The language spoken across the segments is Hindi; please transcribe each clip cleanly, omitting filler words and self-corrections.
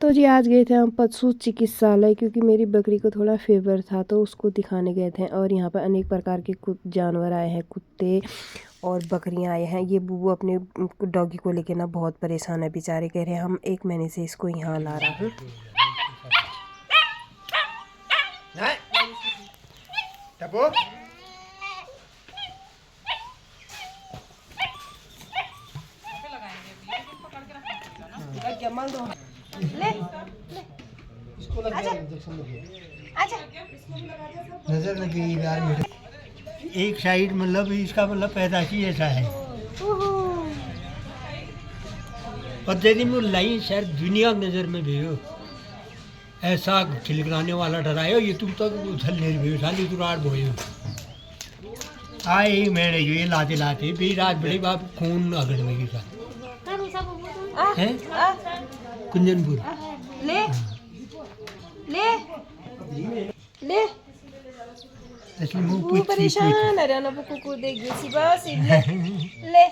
तो जी आज गए थे हम पशु चिकित्सालय क्योंकि मेरी बकरी को थोड़ा फीवर था तो उसको दिखाने गए थे। और यहाँ पर अनेक प्रकार के जानवर आए हैं, कुत्ते और बकरियां आए हैं। ये बुबू अपने डॉगी को लेके ना बहुत परेशान है बेचारे, कह रहे हैं हम 1 महीने से इसको यहाँ ला रहा हूँ। नजर लगी यार मेरे एक साइड, मतलब इसका मतलब पैदाशी ऐसा है। और यदि मैं लाई शहर दुनिया की नजर में भेजो ऐसा खिलखिलाने वाला डरायो ये तुम तक उछल नहीं भेजो साली तू रात बोयो आए मैंने ये लाते लाते भी रात बड़ी बाप खून अगड़ में गिरा है कुंजनपुर ले ले ले असली मुंह परेशान है ना कुकुर देख गई बस ले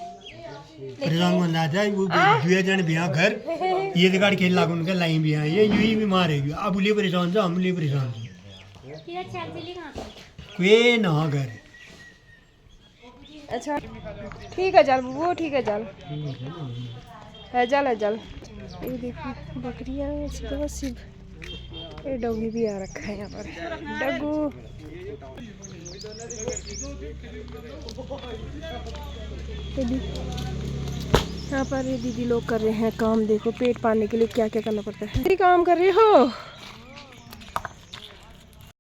परेशान बंदा था वो दुए जन बिया घर ये दिगाड़ खेल लागू उनके लाइन बिया ये यूं ही बीमार है अब लिए परेशान था हम लिए परेशान थे कोई ना घर। अच्छा ठीक है चल वो ठीक है चल है चल है चल। ये देखिए बकरियाँ तो सिर्फ ये डॉगी भी आ रखा है यहाँ पर डग्गू। यहाँ पर ये दीदी लोग कर रहे हैं काम, देखो पेट पालने के लिए क्या क्या करना पड़ता है। क्या काम कर रहे हो?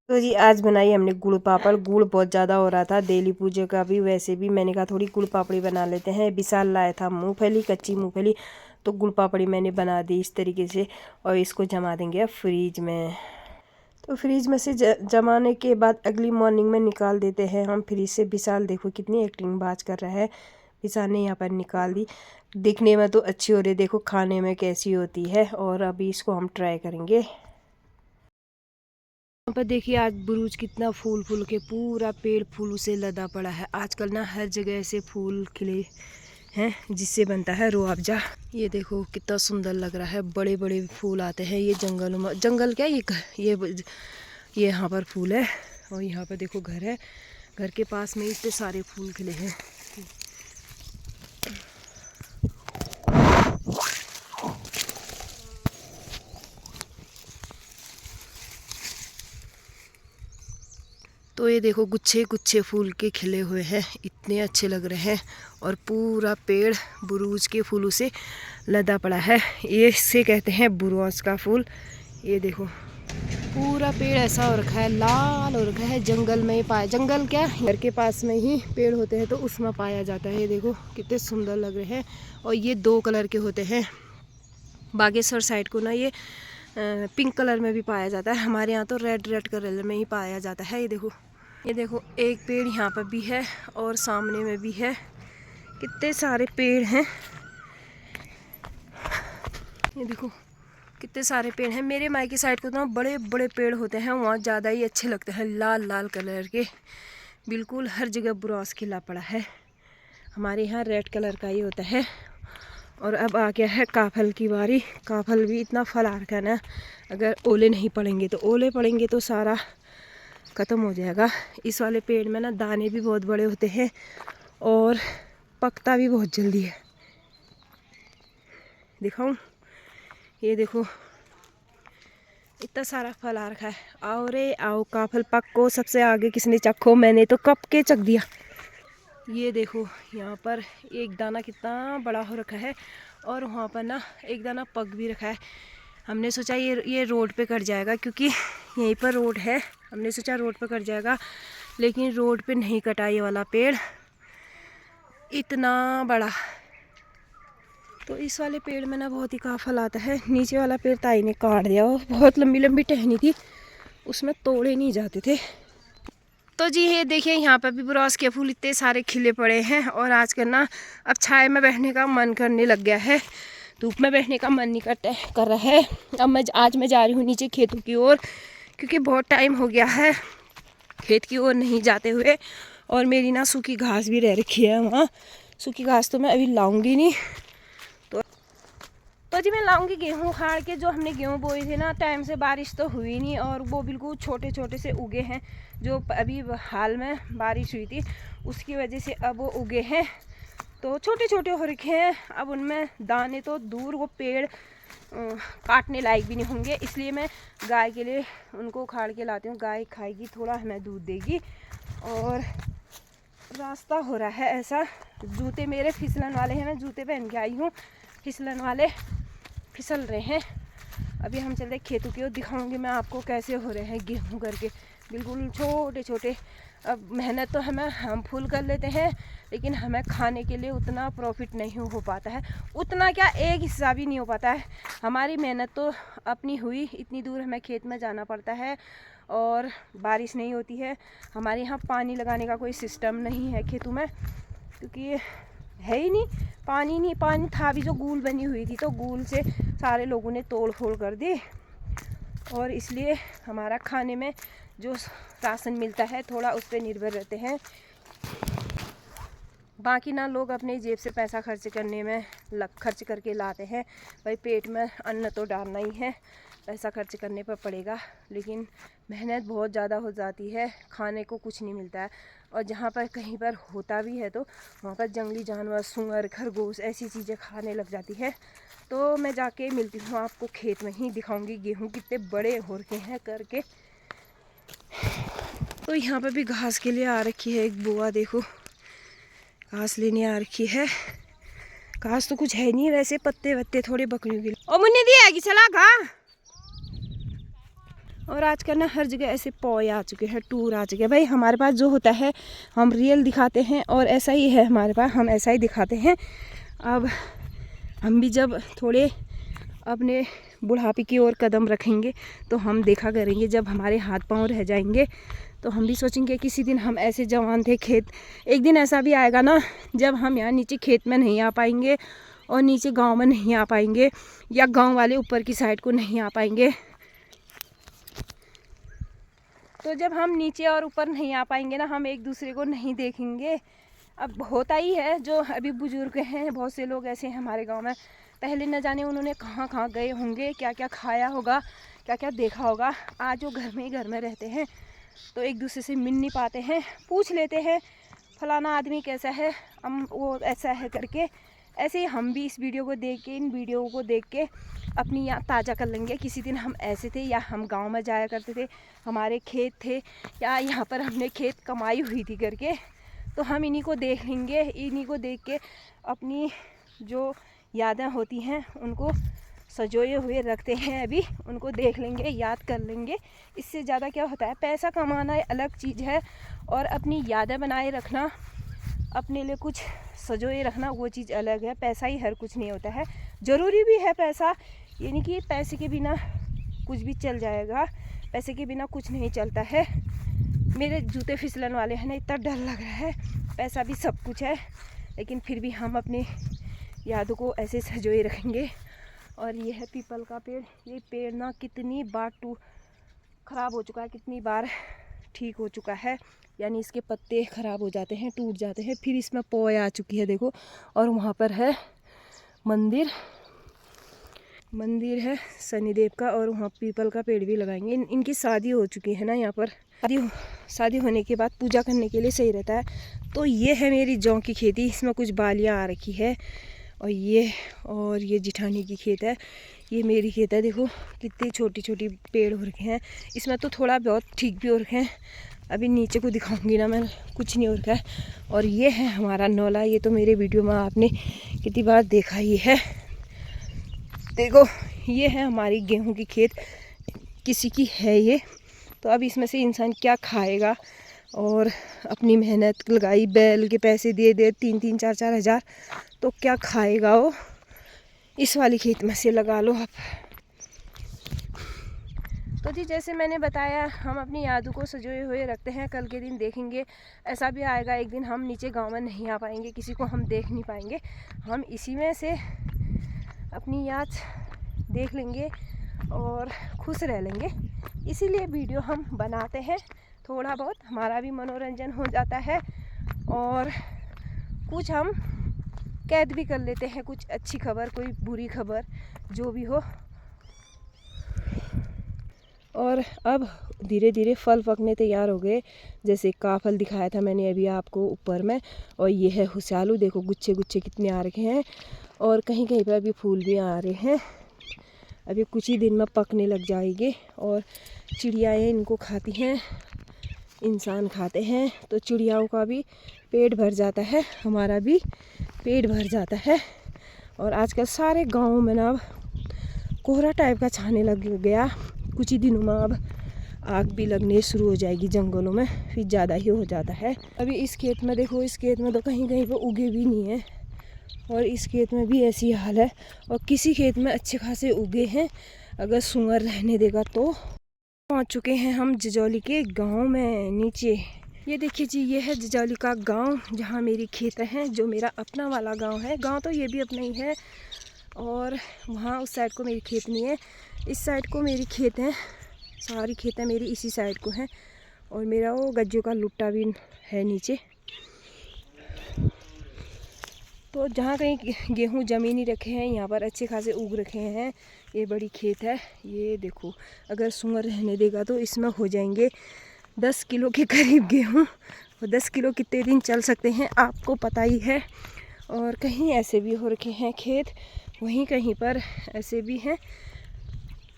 तो जी आज बनाई हमने गुड़ पापड़। गुड़ बहुत ज़्यादा हो रहा था देली पूजा का भी, वैसे भी मैंने कहा थोड़ी गुड़ पापड़ी बना लेते हैं। विशाल लाया था मूंगफली, कच्ची मूंगफली, तो गुड़ पापड़ी मैंने बना दी इस तरीके से। और इसको जमा देंगे अब फ्रीज में। तो फ्रीज में से जमाने के बाद अगली मॉर्निंग में निकाल देते हैं हम फ्रीज से। विशाल देखो कितनी एक्टिंग बाज कर रहा है। विशाल ने यहाँ पर निकाल दी। दिखने में तो अच्छी हो रही, देखो खाने में कैसी होती है। और अभी इसको हम ट्राई करेंगे। यहाँ पर देखिए आज बुरूज कितना फूल फूल के पूरा पेड़ फूल से लदा पड़ा है। आजकल ना हर जगह ऐसे फूल खिले हैं जिससे बनता है रुआवजा। ये देखो कितना सुंदर लग रहा है, बड़े बड़े फूल आते हैं ये जंगलों में। जंगल क्या ये यहाँ पर फूल है। और यहाँ पर देखो घर है, घर के पास में इतने सारे फूल खिले हैं। तो ये देखो गुच्छे गुच्छे फूल के खिले हुए हैं, इतने अच्छे लग रहे हैं। और पूरा पेड़ बुरूज के फूलों से लदा पड़ा है। ये इसे कहते हैं बुरोज का फूल। ये देखो पूरा पेड़ ऐसा हो रखा है, लाल हो रखा है। जंगल में ही पाया, जंगल क्या घर के पास में ही पेड़ होते हैं तो उसमें पाया जाता है। ये देखो कितने सुंदर लग रहे हैं। और ये 2 कलर के होते हैं। बागेश्वर साइड को ना ये पिंक कलर में भी पाया जाता है, हमारे यहाँ तो रेड रेड कलर में ही पाया जाता है। ये देखो एक पेड़ यहाँ पर भी है और सामने में भी है। कितने सारे पेड़ हैं, ये देखो कितने सारे पेड़ हैं। मेरे मायके साइड को तो बड़े बड़े पेड़ होते हैं, वहाँ ज़्यादा ही अच्छे लगते हैं, लाल लाल कलर के। बिल्कुल हर जगह बुरास खिला पड़ा है, हमारे यहाँ रेड कलर का ही होता है। और अब आ गया है काफल की बारी। काफल भी इतना फल आ रखा है ना, अगर ओले नहीं पड़ेंगे तो ओले पड़ेंगे तो सारा ख़त्म हो जाएगा। इस वाले पेड़ में ना दाने भी बहुत बड़े होते हैं और पकता भी बहुत जल्दी है। दिखाऊं, ये देखो इतना सारा फल आ रखा है। आओ रे आओ, काफल पक्को, सबसे आगे किसने चखो, मैंने तो कब के चख दिया। ये देखो यहाँ पर एक दाना कितना बड़ा हो रखा है और वहाँ पर ना एक दाना पक भी रखा है। हमने सोचा ये रोड पे कट जाएगा क्योंकि यहीं पर रोड है। हमने सोचा रोड पे कट जाएगा, लेकिन रोड पे नहीं कटा ये वाला पेड़ इतना बड़ा। तो इस वाले पेड़ में ना बहुत ही काफल आता है। नीचे वाला पेड़ ताई ने काट दिया, वो बहुत लंबी लंबी टहनी थी, उसमें तोड़े नहीं जाते थे। तो जी ये देखिए यहाँ पर भी बुरास के फूल इतने सारे खिले पड़े हैं। और आजकल ना अब छाए में बैठने का मन करने लग गया है, धूप में बैठने का मन नहीं कर रहा है। अब आज मैं जा रही हूँ नीचे खेतों की ओर, क्योंकि बहुत टाइम हो गया है खेत की ओर नहीं जाते हुए। और मेरी ना सूखी घास भी रह रखी है वहाँ, सूखी घास तो मैं अभी लाऊंगी नहीं। तो जी मैं लाऊंगी गेहूँ उखाड़ के। जो हमने गेहूँ बोए थे ना, टाइम से बारिश तो हुई नहीं और वो बिल्कुल छोटे छोटे से उगे हैं। जो अभी हाल में बारिश हुई थी उसकी वजह से अब वो उगे हैं, तो छोटे छोटे हो रखे हैं। अब उनमें दाने तो दूर, वो पेड़ काटने लायक भी नहीं होंगे, इसलिए मैं गाय के लिए उनको उखाड़ के लाती हूँ। गाय खाएगी, थोड़ा हमें दूध देगी। और रास्ता हो रहा है ऐसा, जूते मेरे फिसलन वाले हैं, मैं जूते पहन के आई हूँ, फिसलन वाले फिसल रहे हैं। अभी हम चलते खेतों की ओर, दिखाऊंगी मैं आपको कैसे हो रहे हैं गेहूँ करके, बिल्कुल छोटे छोटे। अब मेहनत तो हम फुल कर लेते हैं, लेकिन हमें खाने के लिए उतना प्रॉफिट नहीं हो पाता है। उतना क्या, एक हिस्सा भी नहीं हो पाता है। हमारी मेहनत तो अपनी हुई, इतनी दूर हमें खेत में जाना पड़ता है और बारिश नहीं होती है। हमारे यहाँ पानी लगाने का कोई सिस्टम नहीं है खेतों में, क्योंकि है ही नहीं पानी। नहीं पानी था भी, जो गूल बनी हुई थी तो गूल से सारे लोगों ने तोड़ फोड़ कर दी, और इसलिए हमारा खाने में जो राशन मिलता है थोड़ा उस पर निर्भर रहते हैं। बाकी ना लोग अपने जेब से पैसा खर्च करने में खर्च करके लाते हैं। भाई पेट में अन्न तो डालना ही है, पैसा खर्च करने पर पड़ेगा, लेकिन मेहनत बहुत ज़्यादा हो जाती है, खाने को कुछ नहीं मिलता है। और जहाँ पर कहीं पर होता भी है तो वहाँ पर जंगली जानवर, सूअर, खरगोश ऐसी चीज़ें खाने लग जाती है। तो मैं जाके मिलती हूँ आपको खेत में ही, दिखाऊंगी गेहूँ कितने बड़े हो रखे हैं करके। तो यहाँ पर भी घास के लिए आ रखी है एक बुआ, देखो घास लेने आ रखी है। घास तो कुछ है नहीं वैसे, पत्ते वत्ते थोड़े बकरियों के लिए। और मुन्ने दी आएगी चला घा। और आजकल ना हर जगह ऐसे पॉय आ चुके हैं, टूर आ चुके हैं। भाई हमारे पास जो होता है हम रियल दिखाते हैं, और ऐसा ही है हमारे पास, हम ऐसा ही दिखाते हैं। अब हम भी जब थोड़े अपने बुढ़ापे की ओर कदम रखेंगे तो हम देखा करेंगे, जब हमारे हाथ पांव रह जाएंगे तो हम भी सोचेंगे किसी दिन हम ऐसे जवान थे। खेत एक दिन ऐसा भी आएगा ना जब हम यहाँ नीचे खेत में नहीं आ पाएंगे और नीचे गांव में नहीं आ पाएंगे, या गांव वाले ऊपर की साइड को नहीं आ पाएंगे। तो जब हम नीचे और ऊपर नहीं आ पाएंगे ना, हम एक दूसरे को नहीं देखेंगे। अब होता ही है, जो अभी बुजुर्ग हैं, बहुत से लोग ऐसे हैं हमारे गांव में, पहले न जाने उन्होंने कहाँ कहाँ गए होंगे, क्या क्या खाया होगा, क्या क्या देखा होगा। आज वो घर में ही घर में रहते हैं, तो एक दूसरे से मिल नहीं पाते हैं, पूछ लेते हैं फलाना आदमी कैसा है, हम वो ऐसा है करके। ऐसे ही हम भी इस वीडियो को देख के, इन वीडियो को देख के अपनी याद ताज़ा कर लेंगे। किसी दिन हम ऐसे थे, या हम गांव में जाया करते थे, हमारे खेत थे, या यहाँ पर हमने खेत कमाई हुई थी करके, तो हम इन्हीं को देख लेंगे। इन्हीं को देख के अपनी जो यादें होती हैं उनको सजोए हुए रखते हैं, अभी उनको देख लेंगे, याद कर लेंगे। इससे ज़्यादा क्या होता है, पैसा कमाना अलग चीज़ है, और अपनी यादें बनाए रखना, अपने लिए कुछ सजोए रखना, वो चीज़ अलग है। पैसा ही हर कुछ नहीं होता है, ज़रूरी भी है पैसा, ये नहीं कि पैसे के बिना कुछ भी चल जाएगा, पैसे के बिना कुछ नहीं चलता है। मेरे जूते फिसलन वाले हैं ना, इतना डर लग रहा है। पैसा भी सब कुछ है, लेकिन फिर भी हम अपने यादों को ऐसे सजोए रखेंगे। और ये है पीपल का पेड़। ये पेड़ ना कितनी बार ख़राब हो चुका है, कितनी बार ठीक हो चुका है, यानी इसके पत्ते ख़राब हो जाते हैं, टूट जाते हैं, फिर इसमें पौय आ चुकी है देखो। और वहाँ पर है मंदिर है शनिदेव का, और वहाँ पीपल का पेड़ भी लगाएंगे। इनकी शादी हो चुकी है ना, यहाँ पर शादी होने के बाद पूजा करने के लिए सही रहता है। तो ये है मेरी जौ की खेती, इसमें कुछ बालियाँ आ रखी है। और ये जिठानी की खेत है, ये मेरी खेत है। देखो कितनी छोटी छोटी पेड़ हो रखे हैं, इसमें तो थोड़ा बहुत ठीक भी हो रखे हैं। अभी नीचे को दिखाऊंगी ना मैं, कुछ नहीं हो रखा है। और ये है हमारा नौला, ये तो मेरे वीडियो में आपने कितनी बार देखा ही है। देखो ये है हमारी गेहूं की खेत, किसी की है ये। तो अब इसमें से इंसान क्या खाएगा, और अपनी मेहनत लगाई, बैल के पैसे दे 3-3, 4-4 हज़ार, तो क्या खाएगा वो। इस वाली खेत में से लगा लो आप। तो जी जैसे मैंने बताया, हम अपनी यादों को सजोए हुए रखते हैं, कल के दिन देखेंगे। ऐसा भी आएगा एक दिन हम नीचे गांव में नहीं आ पाएंगे, किसी को हम देख नहीं पाएंगे, हम इसी में से अपनी याद देख लेंगे और खुश रह लेंगे। इसीलिए वीडियो हम बनाते हैं, थोड़ा बहुत हमारा भी मनोरंजन हो जाता है, और कुछ हम कैद भी कर लेते हैं कुछ अच्छी खबर, कोई बुरी खबर, जो भी हो। और अब धीरे धीरे फल पकने तैयार हो गए। जैसे काफल दिखाया था मैंने अभी आपको ऊपर में, और ये है हुस्यालू, देखो गुच्छे गुच्छे कितने आ रखे हैं, और कहीं कहीं पर अभी फूल भी आ रहे हैं। अभी कुछ ही दिन में पकने लग जाएंगे। और चिड़ियाएँ इनको खाती हैं, इंसान खाते हैं, तो चिड़ियाओं का भी पेट भर जाता है, हमारा भी पेट भर जाता है। और आजकल सारे गाँव में ना अब कोहरा टाइप का छाने लग गया। कुछ ही दिनों में अब आग भी लगने शुरू हो जाएगी जंगलों में, फिर ज़्यादा ही हो जाता है। अभी इस खेत में देखो, इस खेत में तो कहीं कहीं पर उगे भी नहीं है, और इस खेत में भी ऐसी हाल है। और किसी खेत में अच्छे खासे उगे हैं, अगर सुअर रहने देगा तो। पहुंच चुके हैं हम जजौली के गांव में नीचे। ये देखिए जी, ये है जजौली का गांव, जहां मेरी खेत हैं, जो मेरा अपना वाला गांव है। गांव तो ये भी अपना ही है, और वहाँ उस साइड को मेरी खेत नहीं है, इस साइड को मेरी खेत हैं। सारी खेतें मेरी इसी साइड को हैं, और मेरा वो गज्जों का लुट्टा भी है नीचे। तो जहाँ कहीं गेहूँ जमीनी रखे हैं, यहाँ पर अच्छे खासे उग रखे हैं। ये बड़ी खेत है, ये देखो, अगर सुअर रहने देगा तो इसमें हो जाएंगे 10 किलो के करीब गेहूँ। और 10 किलो कितने दिन चल सकते हैं आपको पता ही है। और कहीं ऐसे भी हो रखे हैं खेत, वहीं कहीं पर ऐसे भी हैं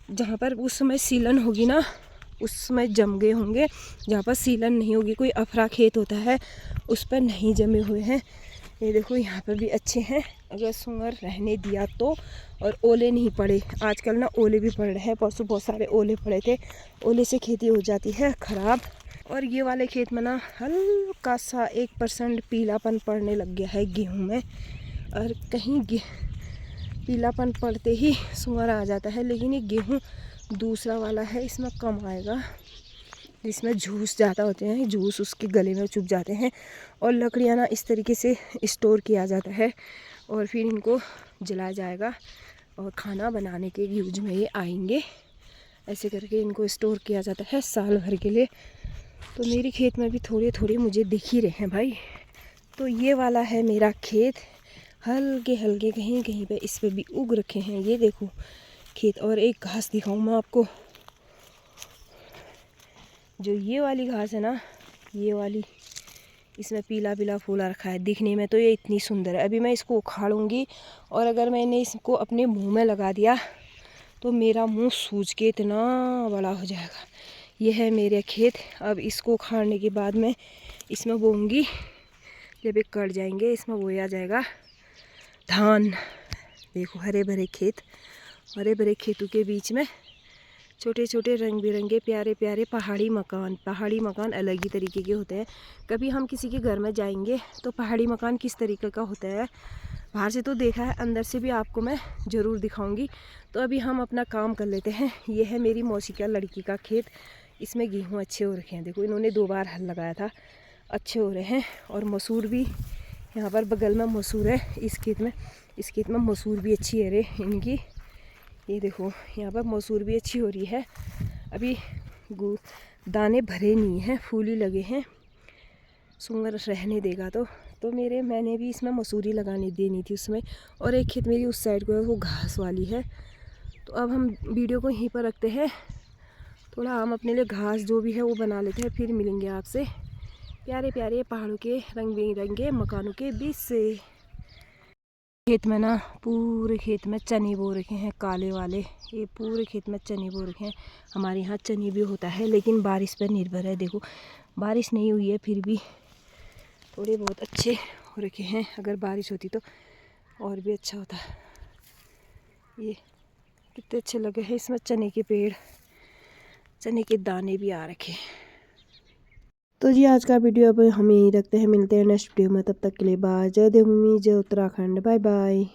जहाँ पर उस समय सीलन होगी ना, उस समय जम गए होंगे। जहाँ पर सीलन नहीं होगी, कोई अफरा खेत होता है, उस पर नहीं जमे हुए हैं। ये देखो, यहाँ पर भी अच्छे हैं, अगर सुअर रहने दिया तो। और ओले नहीं पड़े, आजकल ना ओले भी पड़ रहे हैं, परसों बहुत सारे ओले पड़े थे, ओले से खेती हो जाती है ख़राब। और ये वाले खेत में ना हल्का सा 1% पीलापन पड़ने लग गया है गेहूँ में, और कहीं पीलापन पड़ते ही सुअर आ जाता है। लेकिन ये गेहूँ दूसरा वाला है, इसमें कम आएगा, जिसमें झूस ज़्यादा होते हैं, झूस उसके गले में चुभ जाते हैं। और लकड़ियाँ ना इस तरीके से स्टोर किया जाता है, और फिर इनको जलाया जाएगा, और खाना बनाने के यूज में ये आएंगे। ऐसे करके इनको स्टोर किया जाता है साल भर के लिए। तो मेरी खेत में भी थोड़े थोड़े मुझे दिख ही रहे हैं भाई। तो ये वाला है मेरा खेत, हल्के हल्के कहीं कहीं पे इस पे भी उग रखे हैं, ये देखो खेत। और एक घास दिखाऊं मैं आपको, जो ये वाली घास है ना, ये वाली, इसमें पीला पीला फूला रखा है, दिखने में तो ये इतनी सुंदर है। अभी मैं इसको उखाड़ूंगी, और अगर मैंने इसको अपने मुंह में लगा दिया तो मेरा मुंह सूज के इतना बड़ा हो जाएगा। ये है मेरे खेत। अब इसको उखाड़ने के बाद मैं इसमें बोऊंगी, जब एक कट जाएंगे इसमें बोया जाएगा धान। देखो हरे भरे खेत, हरे भरे खेतों के बीच में छोटे छोटे रंग बिरंगे प्यारे प्यारे पहाड़ी मकान अलग ही तरीके के होते हैं। कभी हम किसी के घर में जाएंगे तो पहाड़ी मकान किस तरीके का होता है बाहर से तो देखा है, अंदर से भी आपको मैं ज़रूर दिखाऊंगी। तो अभी हम अपना काम कर लेते हैं। ये है मेरी मौसी का लड़की का खेत, इसमें गेहूँ अच्छे हो रखे हैं। देखो इन्होंने 2 बार हल लगाया था, अच्छे हो रहे हैं। और मसूर भी यहाँ पर बगल में मसूर है, इस खेत में मसूर भी अच्छी है रे इनकी। ये देखो यहाँ पर मसूर भी अच्छी हो रही है। अभी दाने भरे नहीं हैं, फूल ही लगे हैं। सुअर रहने देगा तो मैंने भी इसमें मसूरी लगाने देनी थी उसमें। और एक खेत मेरी उस साइड को है, वो घास वाली है। तो अब हम वीडियो को यहीं पर रखते हैं, थोड़ा हम अपने लिए घास जो भी है वो बना लेते हैं, फिर मिलेंगे आपसे प्यारे प्यारे पहाड़ों के रंग बिरंगे मकानों के बीच से। खेत में ना पूरे खेत में चने बो रखे हैं काले वाले, ये पूरे खेत में चने बो रखे हैं। हमारे यहाँ चने भी होता है, लेकिन बारिश पर निर्भर है। देखो बारिश नहीं हुई है, फिर भी थोड़े बहुत अच्छे हो रखे हैं। अगर बारिश होती तो और भी अच्छा होता। ये कितने अच्छे लगे हैं, इसमें चने के पेड़, चने के दाने भी आ रखे हैं। तो जी आज का वीडियो अब हम यहीं रखते हैं, मिलते हैं नेक्स्ट वीडियो में। तब तक के लिए बाय। जय देवभूमि, जय उत्तराखंड, बाय बाय।